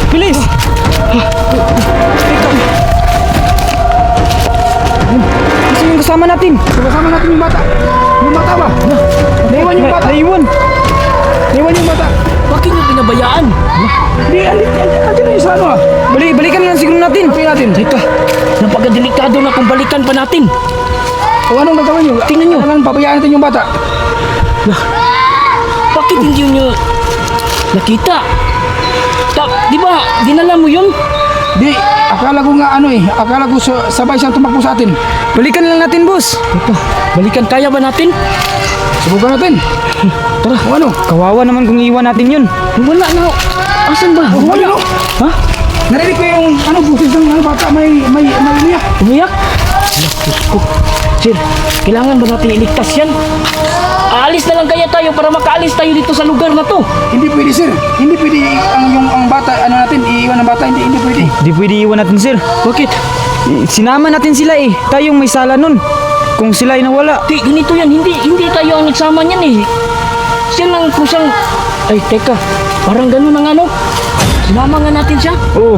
Bilis! Kasi yung kasama natin. Kasama natin yung bata. Yung bata ba? Naiwan yung bata. Naiwan. Naiwan yung bata. Bakit niyo pinabayaan? Hindi, andito na yung sa ano ah. Balikan na lang siguro natin. Sabi natin. Teka, napakadelikado na kung balikan pa natin. O anong gagawin nyo? Tingnan nyo. Kailangan pabayaan natin yung bata. Bakit hindi niyo nakita? Di ba, dinala mo yun? Di, akala ko nga ano eh. Akala ko sabay siyang tumakbo sa atin. Balikan na lang natin, boss. Teka, balikan kaya ba natin? Subukan natin. Tara. O ano? Kawawa naman kung iwan natin yun. Wala na. Asan ba? O ano? Ha? Narinig ko yung ano, busis ng ano, bata may umiyak. Umiyak? Anak, Diyos ko. Sir, kailangan ba natin iligtas yan? Aalis na lang kaya tayo para makaalis tayo dito sa lugar na to. Hindi pwede sir. Hindi pwede ang bata, ano natin, iiwan ng bata. Hindi pwede. Di pwede iwan natin, sir. Bakit? Sinama natin sila eh. Tayong may sala nun. Kung sila ay nawala. Di, ganito yan. Hindi tayo ang nagsama niyan eh. Siya lang kusang... Ay, teka. Parang ganun ang ano. Sinama nga natin siya. Oo.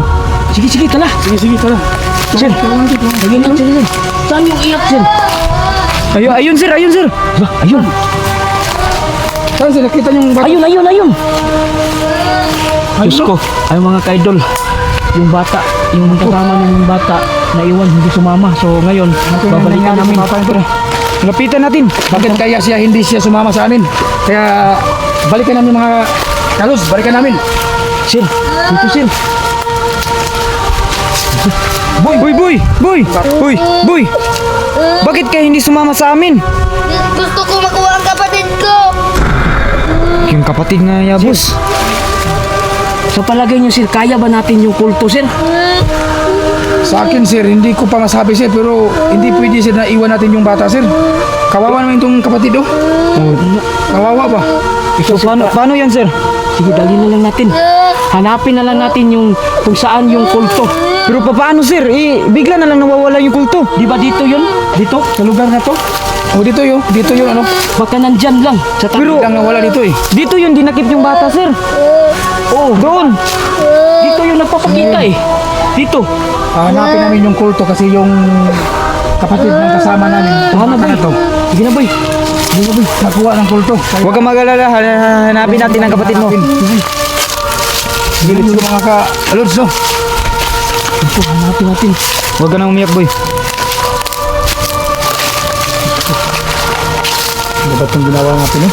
Sige, tala. Sige, tara. Sir, lagyan natin sir. Saan yung iyak, sir? Ayun, sir. Ba, ayun. Saan sir, nakita yung bata? Ayun. Diyos ko, ay mga kaidol. Yung bata, yung kasama ng bata, naiwan, hindi sumama. So ngayon, babalikan namin. Lapitan natin. Bakit kaya hindi siya sumama sa amin? Kaya balikan namin mga kalos, balikan namin. Sir, dito sir. Boy. Bakit kayo hindi sumama sa amin? Gusto ko makuha ang kapatid ko. Yung kapatid nga ya, boss. Sa palagay niyo sir, kaya ba natin yung kulto sir? Sa akin sir, hindi ko pa masabi sir, pero hindi pwede sir na iwan natin yung bata sir. Kawawa naman itong kapatid oh. Kawawa ba? So, paano yan, sir? Sige, dali na lang natin. Hanapin na lang natin yung kung saan yung kulto. Pero paano, sir? Bigla na lang nawawala yung kulto. Di ba dito yun? Dito? Sa lugar na to? O dito yun ano. Baka nandyan lang. Sa tabi. Pero Lang nawala dito eh. dito yun, dinakip yung bata, sir. Oo, doon. Dito yung nagpapakita eh. Dito. Hanapin namin yung kulto kasi yung kapatid ng kasama namin. Ano ba na to? Sige na boy. Nakuha ng kulto. Huwag kang mag-alala. Hanapin natin ang kapatid mo. Gilit ko mga ka-alods no. Ito, hanapin natin. Huwag ka nang umiyak, boy. Ano ba itong ginawa natin eh?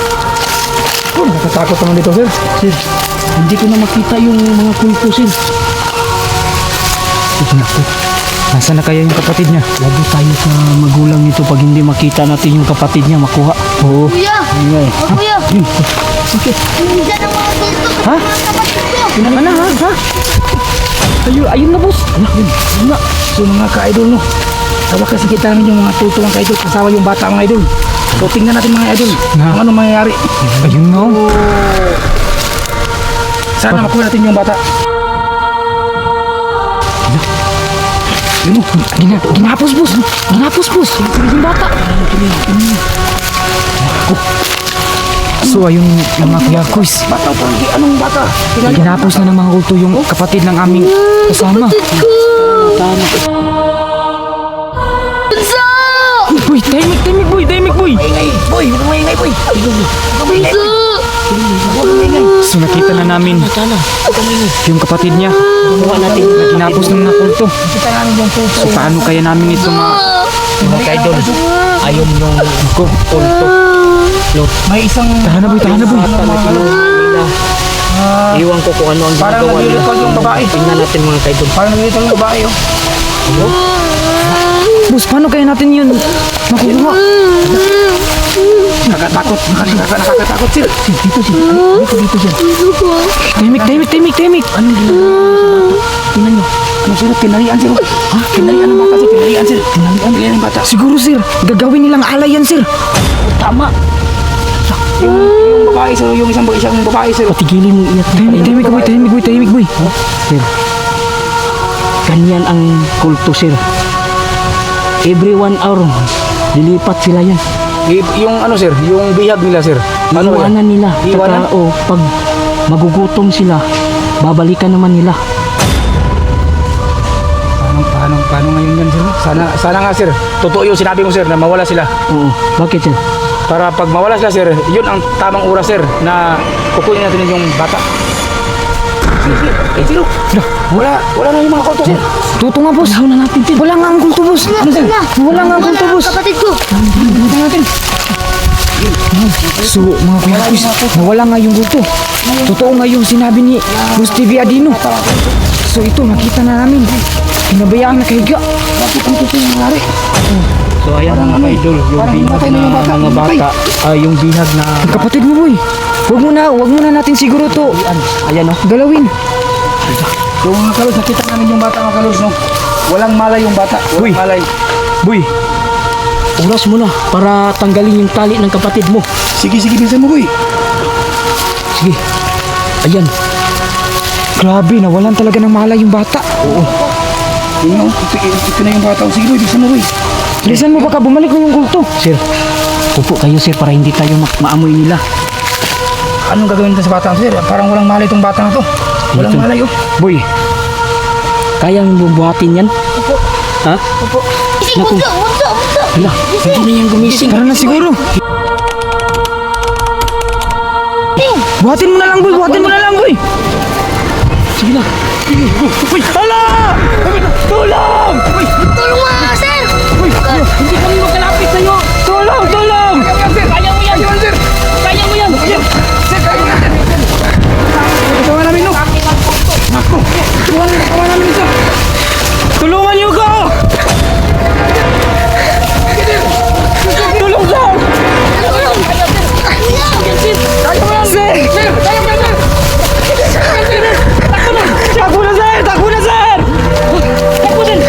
Nakatakot naman dito sir. Sir, hindi ko na makita yung mga kulto sir. Naku. Nasaan na kaya yung kapatid niya? Lagi tayo sa magulang nito pag hindi makita natin yung kapatid niya makuha. Oo. Kuya! Ingay. Kuya! Okay. Nandiyan ang mga kulto. Ha? Kapatid ko! Ano, ha? Ayun na boss. Ayun nga. So mga ka-idol no. Wakas kita namin yung mga kulto ng ka-idol kasama yung bata mga idol. So tingnan natin mga idol. Kung ano mangyayari. Ayun, no. Sana makuha natin yung bata. Yun, ginapos, boss. Yung bata. So, ayun mga kuya Kuis. Bata pa. Anong bata? Ginapos na ng mga kulto yung kapatid ng aming kasama. Bunso! Boy, tahimik, boy. Boy, huwag mo ingay boy. Bunso! So, nakita na namin yung kapatid niya. Kuha natin. Na ginapos ng mga kulto. Kita namin yung kulto. So, paano kaya namin ito Mga kaidol. Ayun yung kulto. May isang Tahan na, boy. Iwan ko kung ano ang parang ginagawa nila. nag-record yung babae. Tingnan natin mga kaidol. Parang nag-record yung babae oh. Boss, paano kaya natin yun makuha? Nakakatakot sir. Dito sir. Dito sir. Tahimik. Anong ginagawa sa bata? Tingnan nyo. Ano sir? Pinarian sir. Ha? Pinarian ng bata sir. Pinarian ng bata. Siguro, sir. Gagawin nilang alay yan, sir. Tama. Yung babae sir. Yung isang babae sir. Patigilin mo iyak. Tahimik, boy. Sir, ganyan ang kulto sir. Every 1 hour, lilipat sila yan. Yung ano sir, yung bihag nila sir. Ano yan? Iiwanan nila. Iiwanan? Tsaka, pag magugutom sila, babalikan naman nila. Paano ngayon yan, sir? Sana nga, sir. Totoo yung sinabi mo, sir, na mawala sila. Oo. Bakit sir? Para pag mawala sila, sir, yun ang tamang oras, sir, na kukunin natin yung bata. Sir, wala na yung mga kulto, sir. Tuto nga, boss. Unahan na natin sir. Wala nga ang kulto, boss. Wala nga ang kulto, boss. Kapatid ko. So, mga kuya quiz, nawala nga yung kulto. Totoo nga yung sinabi ni Boss TV Adino. So, ito, nakita na namin. Pinabayaan na kahiga. Bakit ang totoo yung nangyari? So ayan mga idol, yung parang bihag namatay na yung bata. na mga bata, yung bihag na Ang kapatid mo, boy. Wag muna natin siguro to ayan oh. galawin. So mga kalos, nakita namin yung bata, mga kalos, no? Walang malay yung bata. Walang malay. Boy, oras mo na para tanggalin yung tali ng kapatid mo. Sige, bilisan mo, boy. Sige, ayan. Grabe, nawalan talaga ng malay yung bata. Yun nga, ito na yung bata. Sige, boy, bilisan mo, boy. Bilisan mo, baka bumalik na yung kulto. Sir, upo kayo sir para hindi tayo maamoy nila. Anong gagawin natin sa bata, sir? Parang walang malay itong bata na to. Walang Ito. malay, oh. Boy, kaya mo buhatin yan? Ha? Ising bunso, bunso. Hala, hindi na yan gumising. Tara na siguro. Buhatin mo na lang, boy. Buhatin mo na lang, boy. Sige na. Uy, hala! Tulong! Uy, Tulong mo nga, sir. hindi kami magkalapit sa'yo. Tulong! Tulong! Kaya mo yan! Kaya mo yan! Ikaw namin, no? Naku! Ikaw namin ito. Tulungan niyo ko! Tulong daw! Sir! Takbo na, sir! Takbo na, sir! Takbo din!